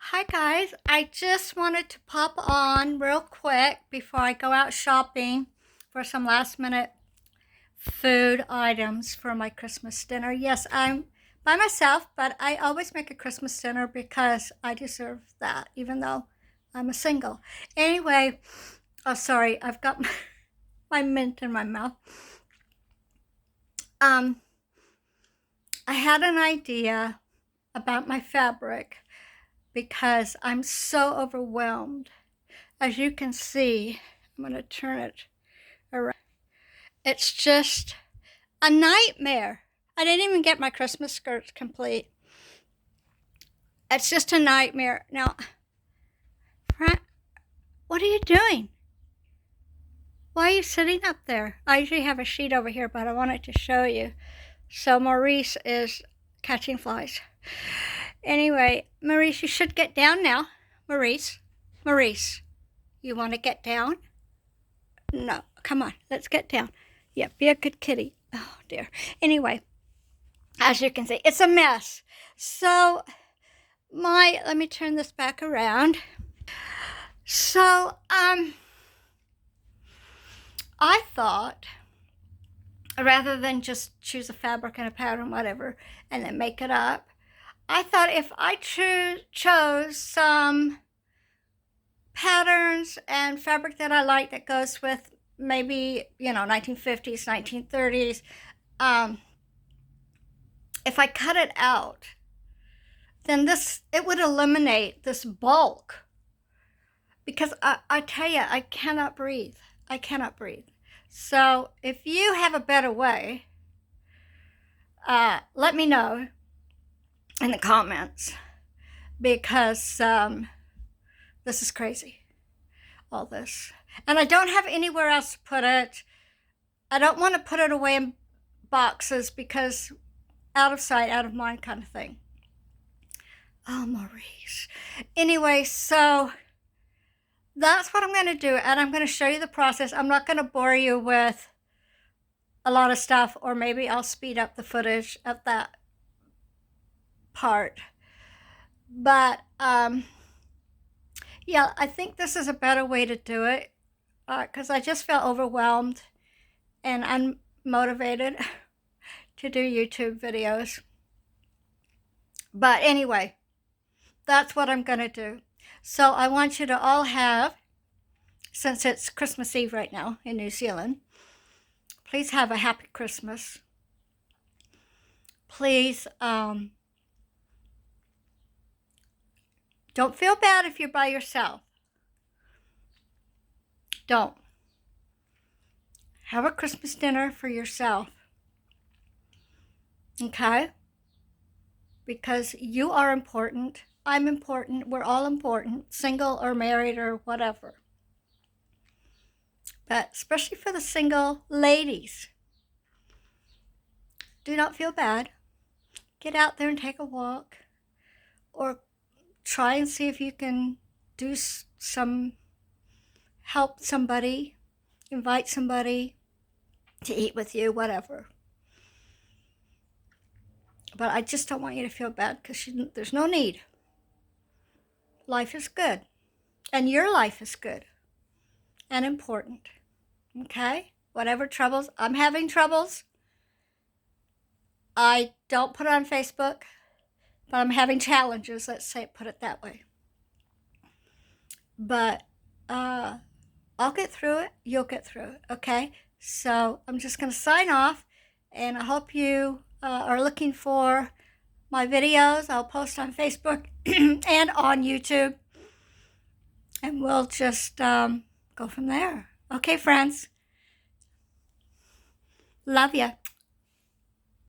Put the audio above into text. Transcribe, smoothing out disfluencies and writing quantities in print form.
Hi guys, I just wanted to pop on real quick before I go out shopping for some last minute food items for my Christmas dinner. Yes, I'm by myself, but I always make a Christmas dinner because I deserve that, even though I'm a single. Anyway, oh sorry, I've got my mint in my mouth. I had an idea about my fabric because I'm so overwhelmed. As you can see, I'm going to turn it around. It's just a nightmare. I didn't even get my Christmas skirts complete. It's just a nightmare. Now, Frank, what are you doing? Why are you sitting up there? I usually have a sheet over here, but I wanted to show you. So Maurice is catching flies. Anyway, Maurice, you should get down now. Maurice, you want to get down? No, come on, let's get down. Yeah, be a good kitty. Oh dear. Anyway, as you can see, it's a mess. So let me turn this back around. So, I thought rather than just choose a fabric and a pattern, whatever, and then make it up, I thought if I chose some patterns and fabric that I like that goes with maybe, 1950s, 1930s, if I cut it out, then it would eliminate this bulk. Because I tell you, I cannot breathe. I cannot breathe. So if you have a better way, let me know in the comments, because this is crazy, all this. And I don't have anywhere else to put it. I don't want to put it away in boxes because out of sight, out of mind kind of thing. Oh, Maurice. Anyway, so that's what I'm going to do, and I'm going to show you the process. I'm not going to bore you with a lot of stuff, or maybe I'll speed up the footage of that part. But yeah, I think this is a better way to do it because I just felt overwhelmed and unmotivated to do YouTube videos. But anyway, that's what I'm going to do. So I want you to all have, since it's Christmas Eve right now in New Zealand, please have a happy Christmas. Please don't feel bad if you're by yourself. Don't. Have a Christmas dinner for yourself. Okay? Because you are important. I'm important. We're all important, single or married or whatever. But especially for the single ladies, do not feel bad. Get out there and take a walk, or try and see if you can do help somebody, invite somebody to eat with you, whatever. But I just don't want you to feel bad, because there's no need. Life is good, and your life is good and important. Okay? Whatever troubles, I'm having troubles. I don't put it on Facebook, but I'm having challenges, let's say, put it that way. But I'll get through it. You'll get through it. Okay? So I'm just going to sign off, and I hope you are looking for my videos. I'll post on Facebook and on YouTube, and we'll just go from there. Okay, friends? Love ya.